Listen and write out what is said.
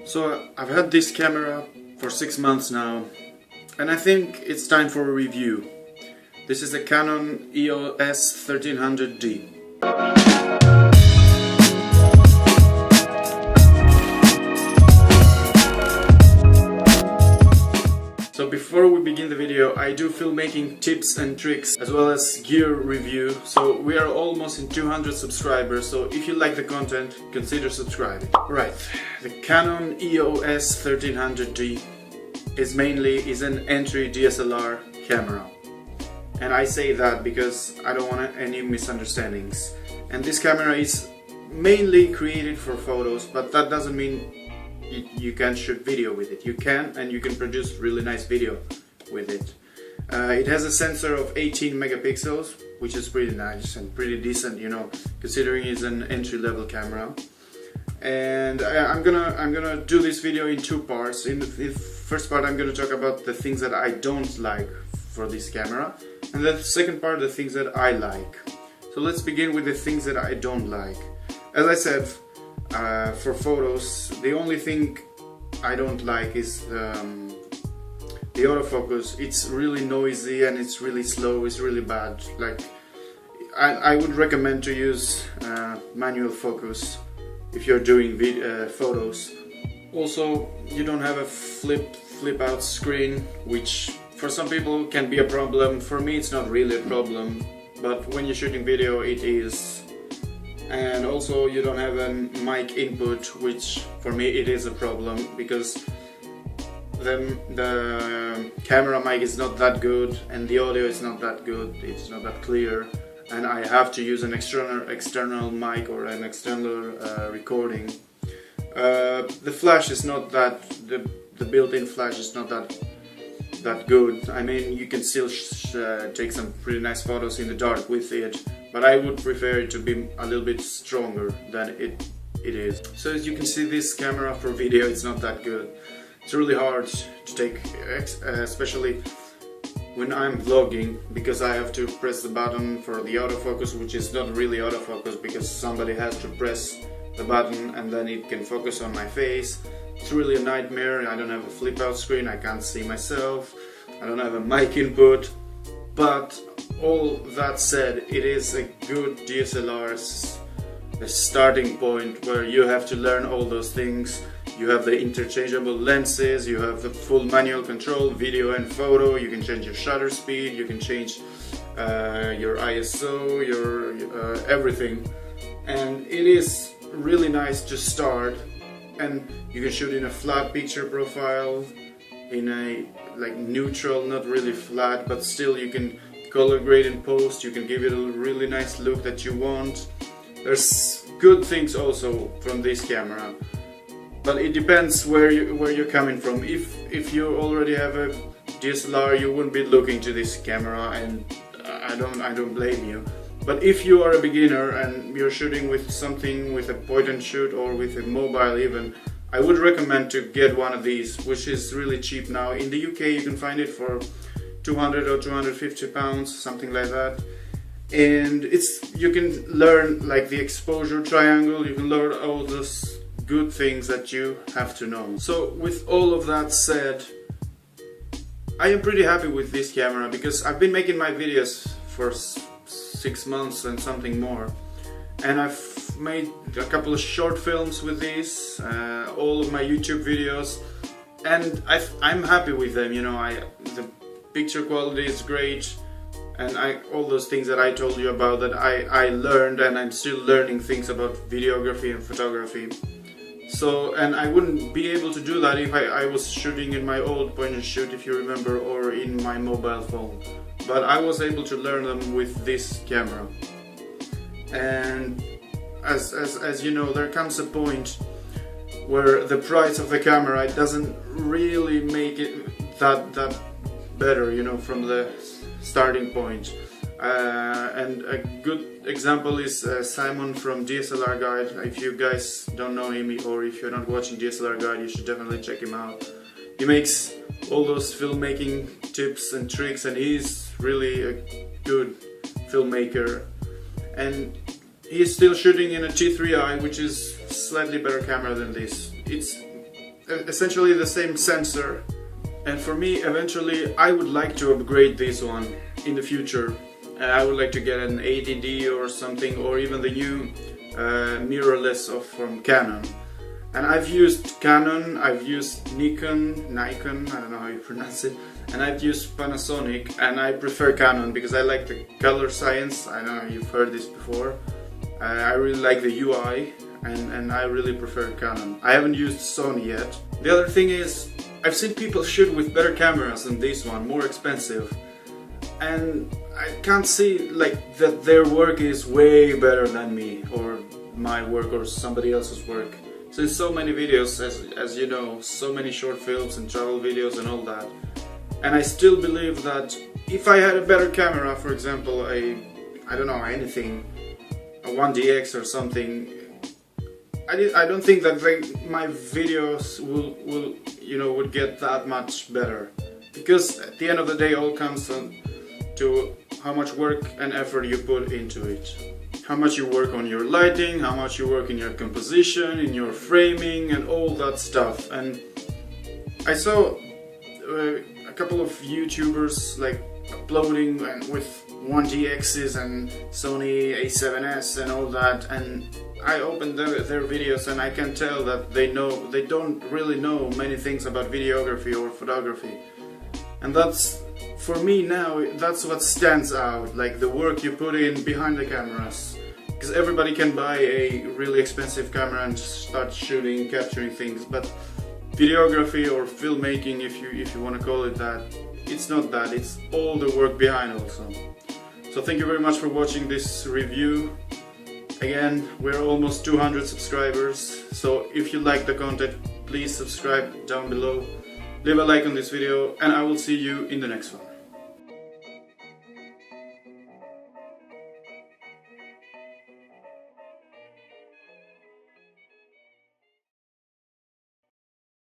So I've had this camera for 6 months now, and I think it's time for a review. This is the Canon EOS 1300D. So before we begin the video, I do filmmaking tips and tricks as well as gear review. So we are almost in 200 subscribers, so if you like the content, consider subscribing. Right, the Canon EOS 1300D is an entry DSLR camera. And I say that because I don't want any misunderstandings. And this camera is mainly created for photos, but that doesn't mean you can't shoot video with it. You can, and you can produce really nice video with it. It has a sensor of 18 megapixels, which is pretty nice and pretty decent, you know, considering it's an entry-level camera. And I'm gonna do this video in two parts. In the first part, I'm gonna talk about the things that I don't like for this camera, and the second part, the things that I like. So let's begin with the things that I don't like. As I said, for photos, the only thing I don't like is the autofocus. It's really noisy and it's really slow, it's really bad. Like, I would recommend to use manual focus if you're doing photos. Also, you don't have a flip out screen, which for some people can be a problem. For me it's not really a problem, but when you're shooting video it is. And also you don't have a mic input, which for me it is a problem, because the camera mic is not that good and the audio is not that good, it's not that clear, and I have to use an external mic or an external recording. The flash is not that, the built-in flash is not that good. I mean, you can still take some pretty nice photos in the dark with it, but I would prefer it to be a little bit stronger than it is. So as you can see, this camera for video, it's not that good. It's really hard to take, especially when I'm vlogging, because I have to press the button for the autofocus, which is not really autofocus because somebody has to press the button and then it can focus on my face. It's really a nightmare. I don't have a flip out screen, I can't see myself, I don't have a mic input. But all that said, it is a good DSLR starting point where you have to learn all those things. You have the interchangeable lenses, you have the full manual control, video and photo, you can change your shutter speed, you can change your ISO, your everything. And it is really nice to start, and you can shoot in a flat picture profile, in a like neutral, not really flat, but still you can color grade in post, you can give it a really nice look that you want. There's good things also from this camera, but it depends where you're coming from. If you already have a DSLR, you wouldn't be looking to this camera, and I don't blame you. But if you are a beginner and you're shooting with something, with a point and shoot or with a mobile even, I would recommend to get one of these, which is really cheap now. In the UK you can find it for 200 or 250 pounds, something like that. And you can learn like the exposure triangle, you can learn all those good things that you have to know. So with all of that said, I am pretty happy with this camera, because I've been making my videos for 6 months and something more, and I've made a couple of short films with these, all of my YouTube videos, and I'm happy with them. You know, the picture quality is great, and all those things that I told you about that I learned, and I'm still learning things about videography and photography. So, and I wouldn't be able to do that if I was shooting in my old point and shoot, if you remember, or in my mobile phone. But I was able to learn them with this camera. And as you know, there comes a point where the price of the camera, it doesn't really make it that better, you know, from the starting point. And a good example is Simon from DSLR Guide. If you guys don't know him, or if you're not watching DSLR Guide, you should definitely check him out. He makes all those filmmaking tips and tricks, and he's really a good filmmaker. And he is still shooting in a T3i, which is slightly better camera than this. It's essentially the same sensor. And for me, eventually, I would like to upgrade this one in the future. I would like to get an 80D or something, or even the new mirrorless from Canon. And I've used Canon, I've used Nikon, I don't know how you pronounce it, and I've used Panasonic, and I prefer Canon because I like the color science. I know you've heard this before. I really like the UI, and I really prefer Canon. I haven't used Sony yet. The other thing is, I've seen people shoot with better cameras than this one, more expensive, and I can't see like that their work is way better than me, or my work, or somebody else's work. So there's so many videos, as you know, so many short films and travel videos and all that. And I still believe that if I had a better camera, for example, I don't know, anything, a 1DX or something, I don't think that my videos would get that much better. Because at the end of the day, all comes to how much work and effort you put into it. How much you work on your lighting, how much you work in your composition, in your framing, and all that stuff. And I saw a couple of YouTubers like uploading and with 1DXs and Sony A7S and all that, and I opened their videos and I can tell that they don't really know many things about videography or photography. And that's, for me now, that's what stands out, like the work you put in behind the cameras. Because everybody can buy a really expensive camera and start shooting, capturing things, but videography or filmmaking, if you want to call it that, it's not that, it's all the work behind also. So thank you very much for watching this review. Again, we're almost 200 subscribers, so if you like the content, please subscribe down below, leave a like on this video, and I will see you in the next one.